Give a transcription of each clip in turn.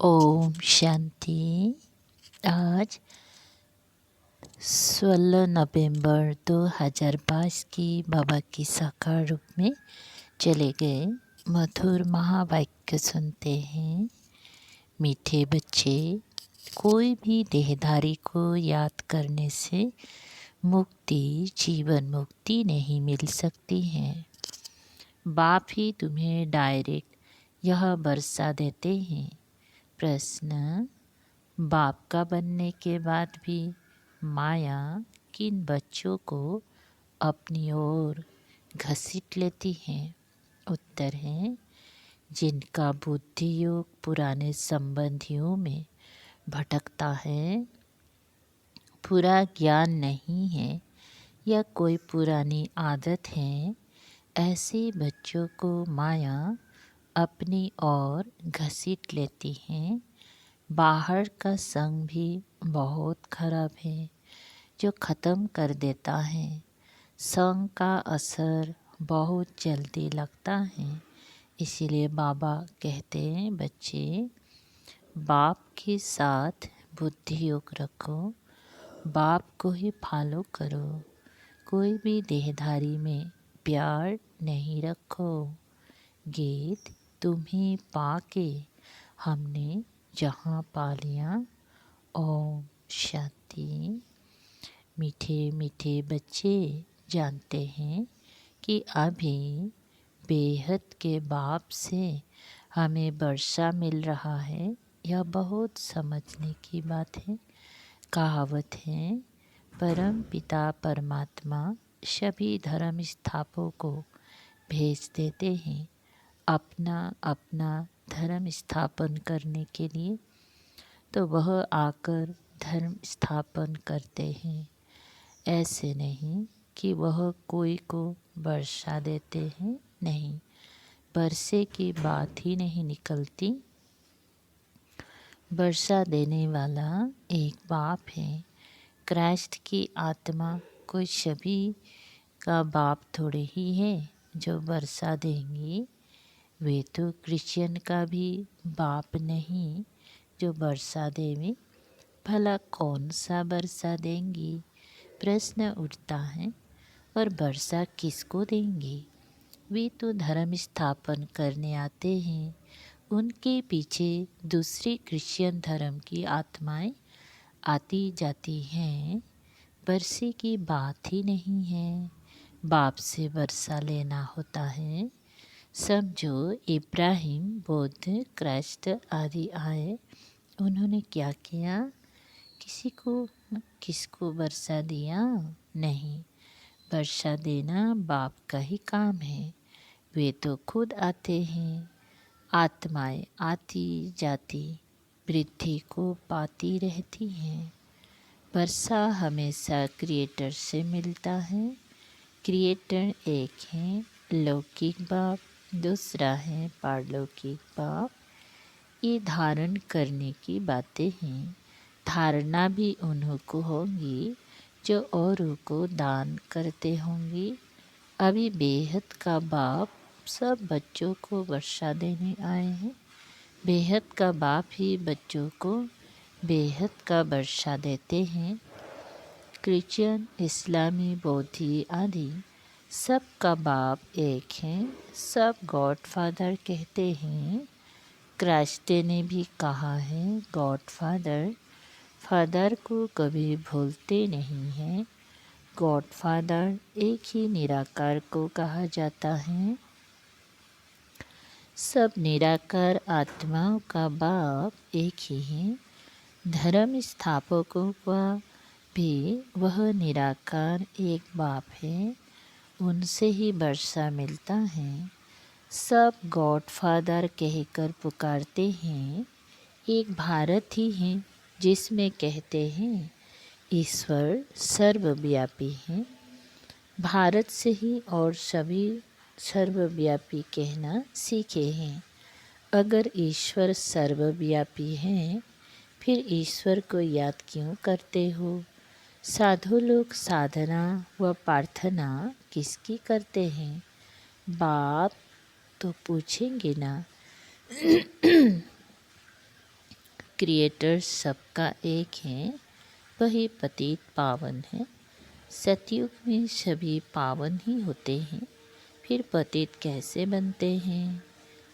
ओम शांति। आज 16 नवंबर 2022 की बाबा की साकार रूप में चले गए मधुर महावाक्य सुनते हैं। मीठे बच्चे, कोई भी देहधारी को याद करने से मुक्ति, जीवन मुक्ति नहीं मिल सकती है। बाप ही तुम्हें डायरेक्ट यह बरसा देते हैं। प्रश्न: बाप का बनने के बाद भी माया किन बच्चों को अपनी ओर घसीट लेती है? उत्तर है, जिनका बुद्धि योग पुराने संबंधियों में भटकता है, पूरा ज्ञान नहीं है या कोई पुरानी आदत है, ऐसे बच्चों को माया अपनी ओर घसीट लेती है। बाहर का संग भी बहुत खराब है जो ख़त्म कर देता है। संग का असर बहुत जल्दी लगता है। इसीलिए बाबा कहते हैं, बच्चे बाप के साथ बुद्धि योग रखो, बाप को ही फॉलो करो, कोई भी देहधारी में प्यार नहीं रखो। गीत: तुम्हें पाके हमने जहाँ पा लिया। ओम शांति। मीठे मीठे बच्चे जानते हैं कि अभी बेहद के बाप से हमें वर्षा मिल रहा है। यह बहुत समझने की बात है। कहावत है, परम पिता परमात्मा सभी धर्म स्थापकों को भेज देते हैं अपना अपना धर्म स्थापन करने के लिए, तो वह आकर धर्म स्थापन करते हैं। ऐसे नहीं कि वह कोई को वर्षा देते हैं, नहीं, वर्षे की बात ही नहीं निकलती। वर्षा देने वाला एक बाप है। क्राइस्ट की आत्मा कोई सभी का बाप थोड़े ही है जो वर्षा देंगी। वे तो क्रिश्चियन का भी बाप नहीं जो वर्षा देवी। भला कौन सा वर्षा देंगी? प्रश्न उठता है। और वर्षा किसको देंगी? वे तो धर्म स्थापन करने आते हैं। उनके पीछे दूसरी क्रिश्चियन धर्म की आत्माएं आती जाती हैं। वर्षे की बात ही नहीं है। बाप से वर्षा लेना होता है। समझो, इब्राहिम, बुद्ध, क्राइस्ट आदि आए, उन्होंने क्या किया? किसको वर्षा दिया? नहीं, वर्षा देना बाप का ही काम है। वे तो खुद आते हैं। आत्माएं आती जाती वृद्धि को पाती रहती हैं। वर्षा हमेशा क्रिएटर से मिलता है। क्रिएटर एक है लौकिक बाप, दूसरा है पारलौकिक बाप। ये धारण करने की बातें हैं। धारणा भी उन्हीं को होंगी जो औरों को दान करते होंगे। अभी बेहद का बाप सब बच्चों को वर्षा देने आए हैं। बेहद का बाप ही बच्चों को बेहद का वर्षा देते हैं। क्रिश्चियन, इस्लामी, बौद्धी आदि सब का बाप एक है। सब गॉड फादर कहते हैं। क्राइस्ट ने भी कहा है, गॉड फादर। फादर को कभी भूलते नहीं हैं। गॉड फादर एक ही निराकार को कहा जाता है। सब निराकार आत्माओं का बाप एक ही है। धर्म स्थापकों का भी वह निराकार एक बाप है। उनसे ही वर्षा मिलता है। सब गॉड फादर कहकर पुकारते हैं। एक भारत ही है जिसमें कहते हैं ईश्वर सर्वव्यापी है। भारत से ही और सभी सर्वव्यापी कहना सीखे हैं। अगर ईश्वर सर्वव्यापी हैं, फिर ईश्वर को याद क्यों करते हो? साधु लोग साधना व प्रार्थना किसकी करते हैं? बाप तो पूछेंगे ना। क्रिएटर सबका एक है, वही पतित पावन है। सतयुग में सभी पावन ही होते हैं, फिर पतित कैसे बनते हैं?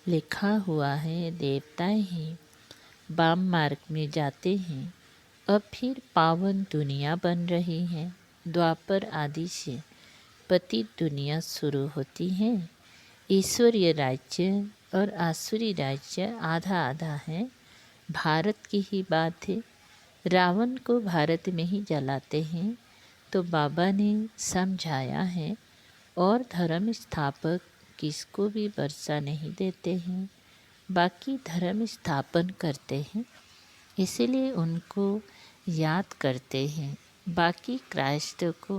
लिखा हुआ है देवताएं ही वाम मार्ग में जाते हैं, अब फिर पावन दुनिया बन रही है। द्वापर आदि से पतित दुनिया शुरू होती है। ईश्वरीय राज्य और आसुरी राज्य आधा आधा है। भारत की ही बात है, रावण को भारत में ही जलाते हैं, तो बाबा ने समझाया है और धर्म स्थापक किसको भी वर्षा नहीं देते हैं, बाकी धर्म स्थापन करते हैं, इसीलिए उनको याद करते हैं। बाकी क्राइस्ट को,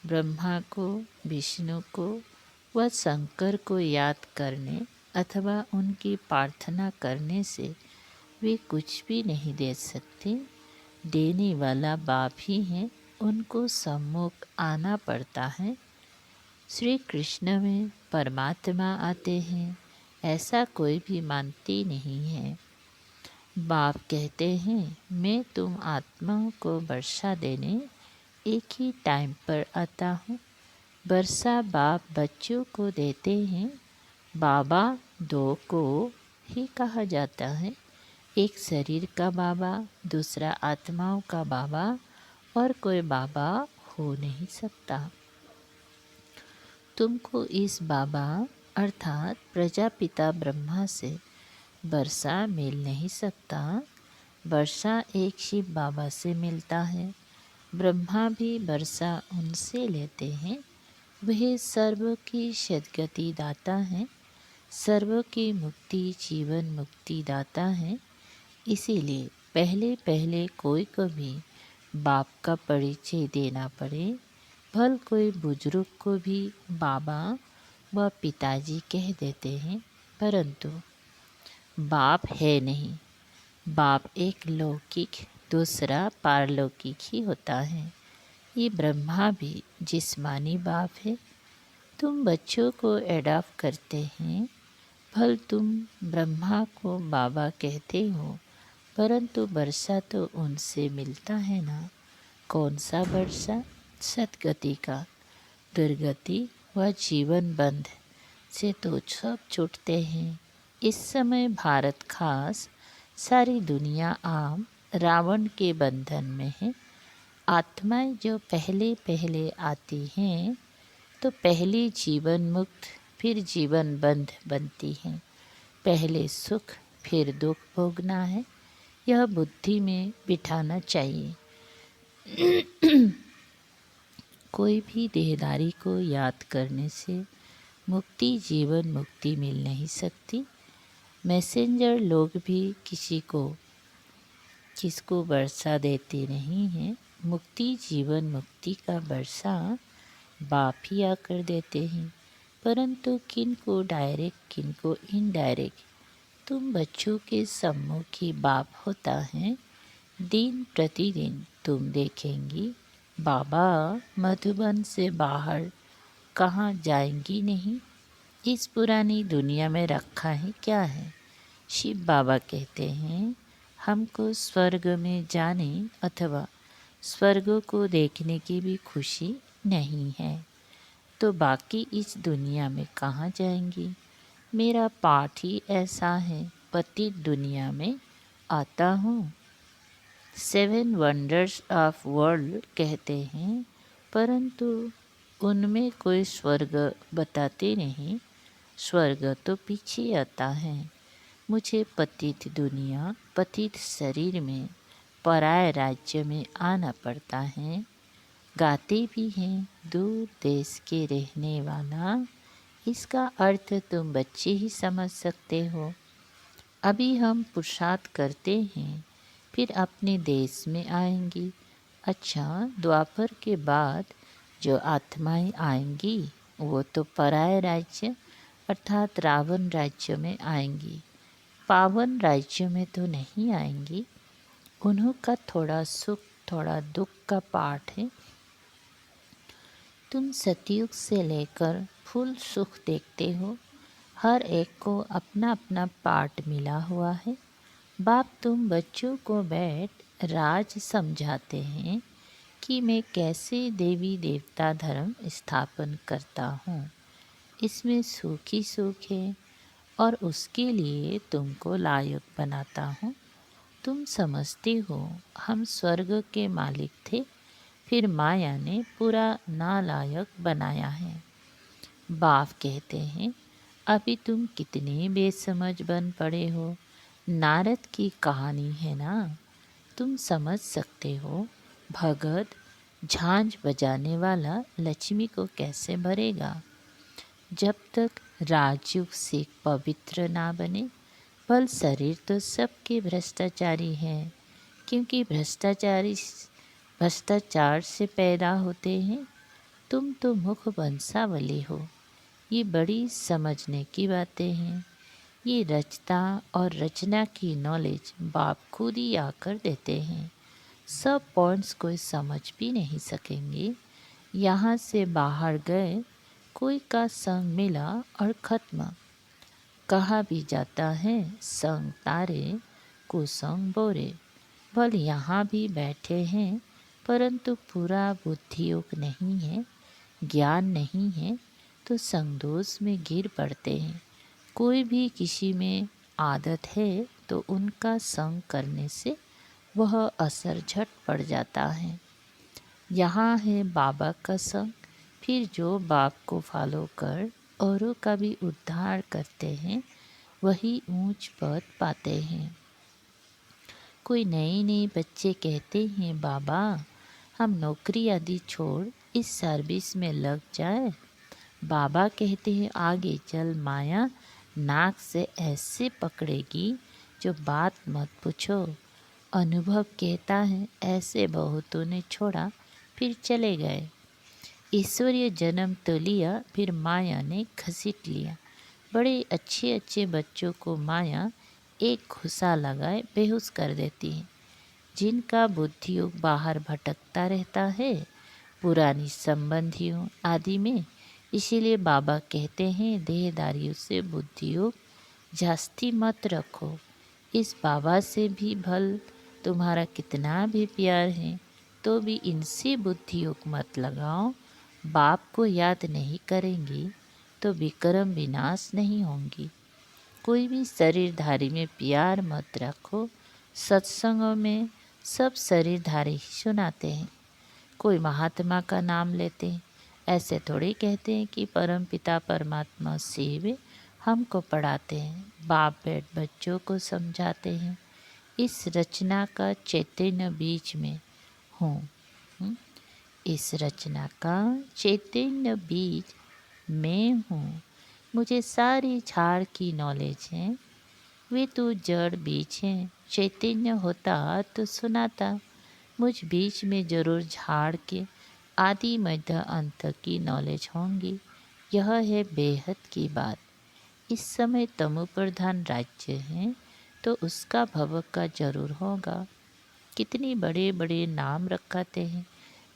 ब्रह्मा को, विष्णु को व शंकर को याद करने अथवा उनकी प्रार्थना करने से वे कुछ भी नहीं दे सकते। देने वाला बाप ही है, उनको सम्मुख आना पड़ता है। श्री कृष्ण में परमात्मा आते हैं, ऐसा कोई भी मानती नहीं है। बाप कहते हैं मैं तुम आत्माओं को वर्षा देने एक ही टाइम पर आता हूँ। वर्षा बाप बच्चों को देते हैं। बाबा दो को ही कहा जाता है, एक शरीर का बाबा, दूसरा आत्माओं का बाबा, और कोई बाबा हो नहीं सकता। तुमको इस बाबा अर्थात प्रजापिता ब्रह्मा से वर्षा मिल नहीं सकता। वर्षा एक शिव बाबा से मिलता है। ब्रह्मा भी वर्षा उनसे लेते हैं। वह सर्व की सद्गति दाता है, सर्व की मुक्ति जीवन मुक्ति दाता है। इसीलिए पहले पहले कोई को भी बाप का परिचय देना पड़े, भल कोई बुजुर्ग को भी बाबा व पिताजी कह देते हैं, परंतु बाप है नहीं। बाप एक लौकिक, दूसरा पारलौकिक ही होता है। ये ब्रह्मा भी जिस्मानी बाप है। तुम बच्चों को एडॉप्ट करते हैं, भल तुम ब्रह्मा को बाबा कहते हो, परंतु वर्षा तो उनसे मिलता है ना। कौन सा वर्षा? सद्गति का। दुर्गति व जीवन बंध से तो सब छूटते हैं। इस समय भारत खास सारी दुनिया आम रावण के बंधन में है। आत्माएं जो पहले पहले आती हैं तो पहले जीवन मुक्त फिर जीवन बंध बनती हैं। पहले सुख फिर दुख भोगना है, यह बुद्धि में बिठाना चाहिए। कोई भी देहदारी को याद करने से मुक्ति जीवन मुक्ति मिल नहीं सकती। मैसेंजर लोग भी किसको वर्षा देते नहीं हैं। मुक्ति जीवन मुक्ति का वर्षा बाप ही आकर देते हैं, परंतु किनको डायरेक्ट किनको इनडायरेक्ट। तुम बच्चों के सम्मुख ही बाप होता है। दिन प्रतिदिन तुम देखेंगी बाबा मधुबन से बाहर कहाँ जाएंगी नहीं। इस पुरानी दुनिया में रखा ही क्या है। शिव बाबा कहते हैं हमको स्वर्ग में जाने अथवा स्वर्ग को देखने की भी खुशी नहीं है, तो बाकी इस दुनिया में कहाँ जाएंगी। मेरा पाठ ही ऐसा है, पतित दुनिया में आता हूँ। 7 वंडर्स ऑफ वर्ल्ड कहते हैं, परंतु उनमें कोई स्वर्ग बताते नहीं। स्वर्ग तो पीछे आता है। मुझे पतित दुनिया पतित शरीर में पराये राज्य में आना पड़ता है। गाते भी हैं दूर देश के रहने वाला, इसका अर्थ तुम बच्चे ही समझ सकते हो। अभी हम पुरुषार्थ करते हैं, फिर अपने देश में आएंगी। अच्छा, द्वापर के बाद जो आत्माएं आएंगी वो तो पराये राज्य अर्थात रावण राज्य में आएंगी, पावन राज्य में तो नहीं आएंगी। उन्हों का थोड़ा सुख थोड़ा दुख का पाठ है। तुम सतयुग से लेकर फुल सुख देखते हो, हर एक को अपना अपना पार्ट मिला हुआ है। बाप तुम बच्चों को बैठ राज समझाते हैं कि मैं कैसे देवी देवता धर्म स्थापन करता हूँ। इसमें सुख ही सुख है और उसके लिए तुमको लायक बनाता हूँ। तुम समझते हो हम स्वर्ग के मालिक थे, फिर माया ने पूरा नालायक बनाया है। बाप कहते हैं अभी तुम कितने बेसमझ बन पड़े हो। नारद की कहानी है ना, तुम समझ सकते हो। भगत झांझ बजाने वाला लक्ष्मी को कैसे भरेगा जब तक राजयुग से पवित्र ना बने। फल शरीर तो सबके भ्रष्टाचारी हैं, क्योंकि भ्रष्टाचार से पैदा होते हैं। तुम तो मुख वंशावली हो। ये बड़ी समझने की बातें हैं। ये रचना और रचना की नॉलेज बाप खुद ही आकर देते हैं। सब पॉइंट्स कोई समझ भी नहीं सकेंगे। यहाँ से बाहर गए कोई का संग मिला और ख़त्म। कहा भी जाता है संग तारे कुसंग बोरे। बल यहाँ भी बैठे हैं परंतु पूरा बुद्धियोग नहीं है, ज्ञान नहीं है, तो संगदोष में गिर पड़ते हैं। कोई भी किसी में आदत है तो उनका संग करने से वह असर झट पड़ जाता है। यहाँ है बाबा का संग, फिर जो बाप को फॉलो कर औरों का भी उद्धार करते हैं वही ऊंच पद पाते हैं। कोई नए नए बच्चे कहते हैं बाबा हम नौकरी आदि छोड़ इस सर्विस में लग जाए। बाबा कहते हैं आगे चल माया नाक से ऐसे पकड़ेगी जो बात मत पूछो। अनुभव कहता है ऐसे बहुतों ने छोड़ा फिर चले गए। ईश्वरीय जन्म तो लिया फिर माया ने घसीट लिया। बड़े अच्छे अच्छे बच्चों को माया एक घुसा लगाए बेहोश कर देती है। जिनका बुद्धियोग बाहर भटकता रहता है पुरानी संबंधियों आदि में। इसीलिए बाबा कहते हैं देहदारियों से बुद्धियोग जास्ती मत रखो। इस बाबा से भी भल तुम्हारा कितना भी प्यार है तो भी इनसे बुद्धियोग मत लगाओ। बाप को याद नहीं करेंगी तो विक्रम विनाश नहीं होंगी। कोई भी शरीरधारी में प्यार मत रखो। सत्संगों में सब शरीरधारी ही सुनाते हैं। कोई महात्मा का नाम लेते हैं, ऐसे थोड़े कहते हैं कि परम पिता परमात्मा शिव हमको पढ़ाते हैं। बाप बैठ बच्चों को समझाते हैं। इस रचना का चैतन्य बीच में हूँ। इस रचना का चैतन्य बीज मैं हूँ। मुझे सारी झाड़ की नॉलेज है। वे तो जड़ बीज हैं। चैतन्य होता तो सुनाता। मुझ बीच में जरूर झाड़ के आदि मध्य अंत की नॉलेज होंगी। यह है बेहद की बात। इस समय तमो प्रधान राज्य है तो उसका भव का जरूर होगा। कितने बड़े बड़े नाम रखाते हैं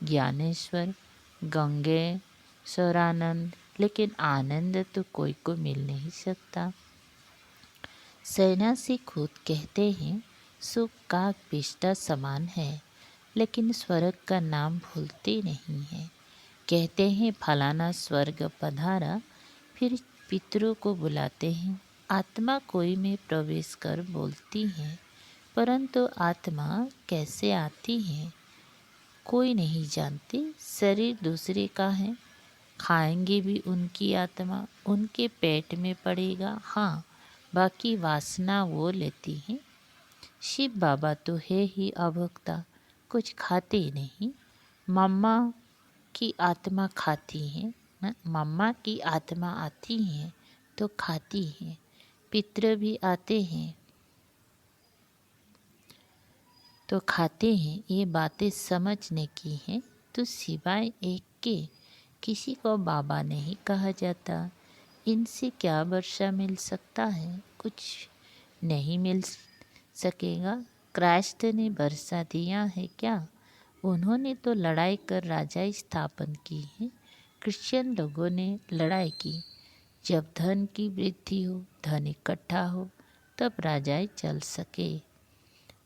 ज्ञानेश्वर गंगे स्वरानंद, लेकिन आनंद तो कोई को मिल नहीं सकता। सन्यासी खुद कहते हैं सुख का पिष्टा समान है, लेकिन स्वर्ग का नाम भूलते नहीं हैं। कहते हैं फलाना स्वर्ग पधारा, फिर पितरों को बुलाते हैं। आत्मा कोई में प्रवेश कर बोलती है, परंतु आत्मा कैसे आती है कोई नहीं जानती। शरीर दूसरे का है, खाएंगे भी उनकी आत्मा उनके पेट में पड़ेगा। हाँ, बाकी वासना वो लेती है। शिव बाबा तो है ही अभोक्ता, कुछ खाते नहीं। मम्मा की आत्मा खाती है ना, मम्मा की आत्मा आती है तो खाती है। पितृ भी आते हैं तो खाते हैं। ये बातें समझने की हैं। तो सिवाय एक के किसी को बाबा नहीं कहा जाता। इनसे क्या वर्षा मिल सकता है, कुछ नहीं मिल सकेगा। क्राइस्ट ने वर्षा दिया है क्या? उन्होंने तो लड़ाई कर राजा स्थापन की है। क्रिश्चियन लोगों ने लड़ाई की। जब धन की वृद्धि हो, धन इकट्ठा हो, तब राजाएं चल सके।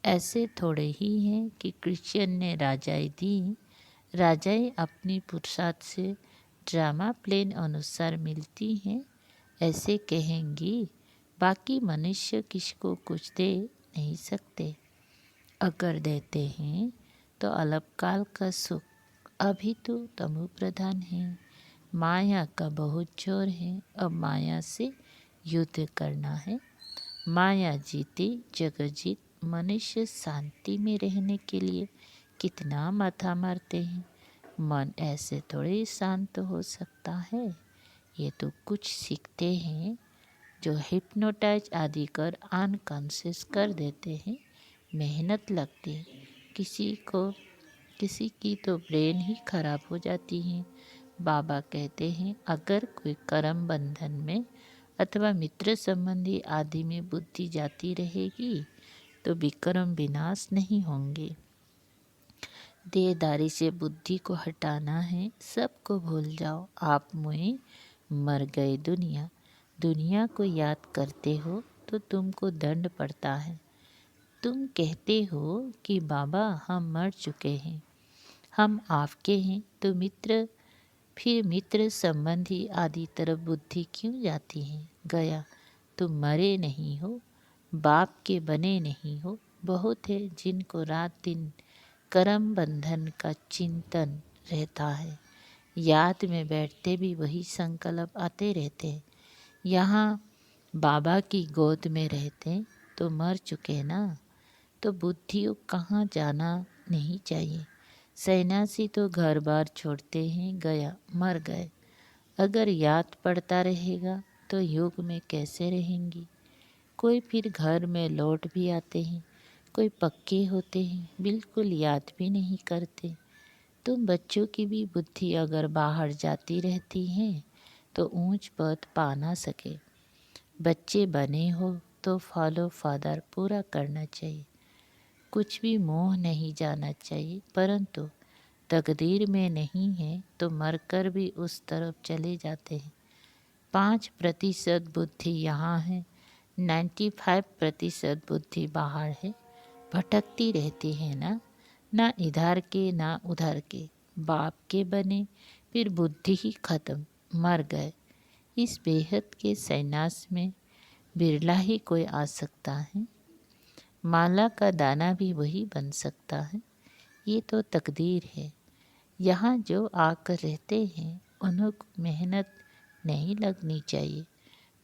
ऐसे थोड़े ही हैं कि क्रिश्चियन ने राजाई दी, राजाई अपनी पुरुषार्थ से ड्रामा प्लेन अनुसार मिलती हैं, ऐसे कहेंगी। बाकी मनुष्य किसको कुछ दे नहीं सकते, अगर देते हैं तो अल्पकाल का सुख। अभी तो तमो प्रधान है, माया का बहुत जोर है, अब माया से युद्ध करना है। माया जीते जगत जीत, मनुष्य शांति में रहने के लिए कितना माथा मारते हैं। मन ऐसे थोड़े शांत हो सकता है। ये तो कुछ सीखते हैं जो हिप्नोटाइज आदि कर अनकॉन्शियस कर देते हैं। मेहनत लगती है, किसी की तो ब्रेन ही खराब हो जाती है। बाबा कहते हैं अगर कोई कर्म बंधन में अथवा मित्र संबंधी आदि में बुद्धि जाती रहेगी तो विक्रम विनाश नहीं होंगे। देहदारी से बुद्धि को हटाना है, सबको भूल जाओ, आप मुझे मर गए। दुनिया को याद करते हो तो तुमको दंड पड़ता है। तुम कहते हो कि बाबा हम मर चुके हैं, हम आपके हैं, तो फिर मित्र संबंधी आदि तरफ बुद्धि क्यों जाती है। गया, तुम मरे नहीं हो, बाप के बने नहीं हो। बहुत है जिनको रात दिन कर्म बंधन का चिंतन रहता है, याद में बैठते भी वही संकल्प आते रहते हैं। यहाँ बाबा की गोद में रहते तो मर चुके ना, तो बुद्धि कहाँ जाना नहीं चाहिए। सन्यासी तो घर बार छोड़ते हैं, गया मर गए। अगर याद पड़ता रहेगा तो योग में कैसे रहेंगी। कोई फिर घर में लौट भी आते हैं, कोई पक्के होते हैं, बिल्कुल याद भी नहीं करते। तुम बच्चों की भी बुद्धि अगर बाहर जाती रहती है तो ऊंच पद पा ना सके। बच्चे बने हो तो फॉलो फादर पूरा करना चाहिए, कुछ भी मोह नहीं जाना चाहिए। परंतु तकदीर में नहीं है तो मरकर भी उस तरफ चले जाते हैं। 5% बुद्धि यहाँ है, 95% बुद्धि बाहर है। भटकती रहती है ना इधर के ना उधर के। बाप के बने फिर बुद्धि ही खत्म, मर गए। इस बेहद के सन्यास में बिरला ही कोई आ सकता है। माला का दाना भी वही बन सकता है। ये तो तकदीर है। यहाँ जो आकर रहते हैं उन्हें मेहनत नहीं लगनी चाहिए,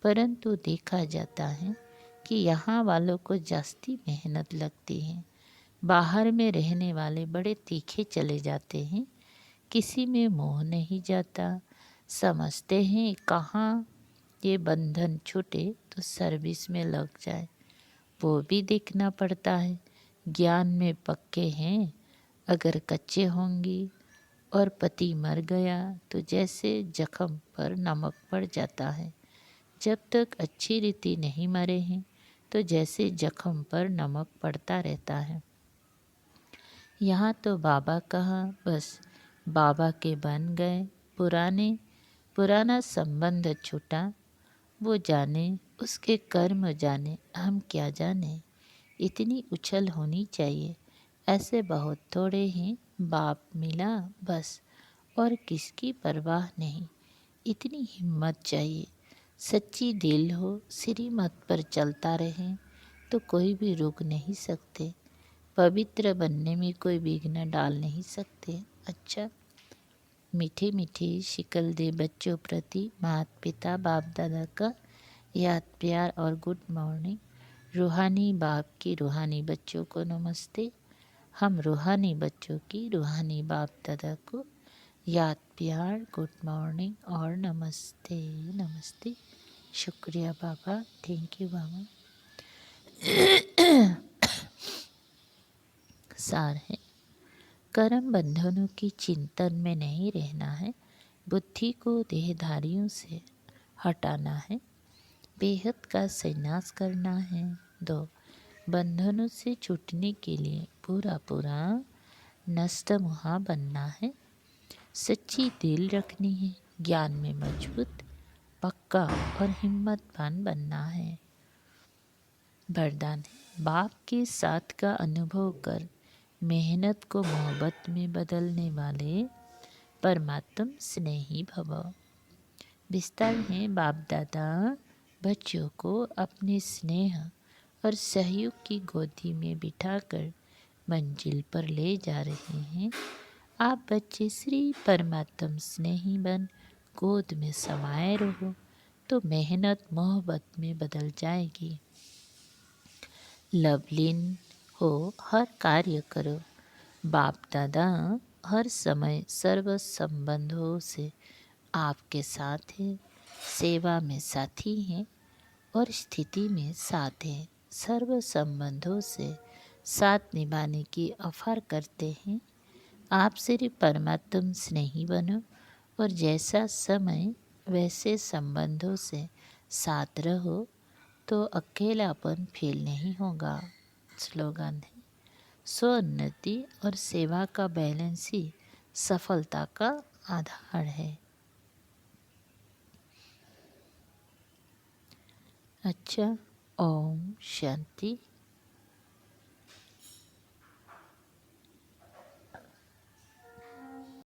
परंतु देखा जाता है कि यहाँ वालों को जास्ती मेहनत लगती है। बाहर में रहने वाले बड़े तीखे चले जाते हैं, किसी में मोह नहीं जाता। समझते हैं कहाँ ये बंधन छूटे तो सर्विस में लग जाए, वो भी देखना पड़ता है। ज्ञान में पक्के हैं, अगर कच्चे होंगी और पति मर गया तो जैसे जख्म पर नमक पड़ जाता है। जब तक अच्छी रीति नहीं मरे हैं तो जैसे जख्म पर नमक पड़ता रहता है। यहाँ तो बाबा कहाँ, बस बाबा के बन गए। पुराना संबंध छूटा, वो जाने, उसके कर्म जाने, हम क्या जाने। इतनी उछल होनी चाहिए। ऐसे बहुत थोड़े हैं, बाप मिला बस, और किसकी परवाह नहीं। इतनी हिम्मत चाहिए, सच्ची दिल हो, श्रीमत पर चलता रहे तो कोई भी रोक नहीं सकते। पवित्र बनने में कोई विघ्न डाल नहीं सकते। अच्छा, मीठे मीठे शिकल दे बच्चों प्रति माता पिता बाप दादा का याद प्यार और गुड मॉर्निंग। रूहानी बाप की रूहानी बच्चों को नमस्ते। हम रूहानी बच्चों की रूहानी बाप दादा को याद प्यार गुड मॉर्निंग और नमस्ते नमस्ते। शुक्रिया बाबा, थैंक यू बाबा। सार है, कर्म बंधनों की चिंतन में नहीं रहना है, बुद्धि को देहधारियों से हटाना है, बेहद का संन्यास करना है। 2, बंधनों से छूटने के लिए पूरा नष्टमुहा बनना है, सच्ची दिल रखनी है, ज्ञान में मजबूत, पक्का और हिम्मतवान बनना है। वरदान है, बाप के साथ का अनुभव कर मेहनत को मोहब्बत में बदलने वाले परमात्म स्नेही भव। विस्तार है, बाप दादा बच्चों को अपने स्नेह और सहयोग की गोदी में बिठाकर मंजिल पर ले जा रहे हैं। आप बच्चे श्री परमात्म स्नेही बन गोद में समाये रहो तो मेहनत मोहब्बत में बदल जाएगी। लवलीन हो, हर कार्य करो। बाप दादा हर समय सर्व संबंधों से आपके साथ हैं, सेवा में साथी हैं और स्थिति में साथ हैं। सर्व संबंधों से साथ निभाने की ऑफर करते हैं। आप श्री परमात्म स्नेही बनो और जैसा समय वैसे संबंधों से साथ रहो तो अकेलापन फील नहीं होगा। स्लोगन है, स्वोन्नति और सेवा का बैलेंस ही सफलता का आधार है। अच्छा, ओम शांति।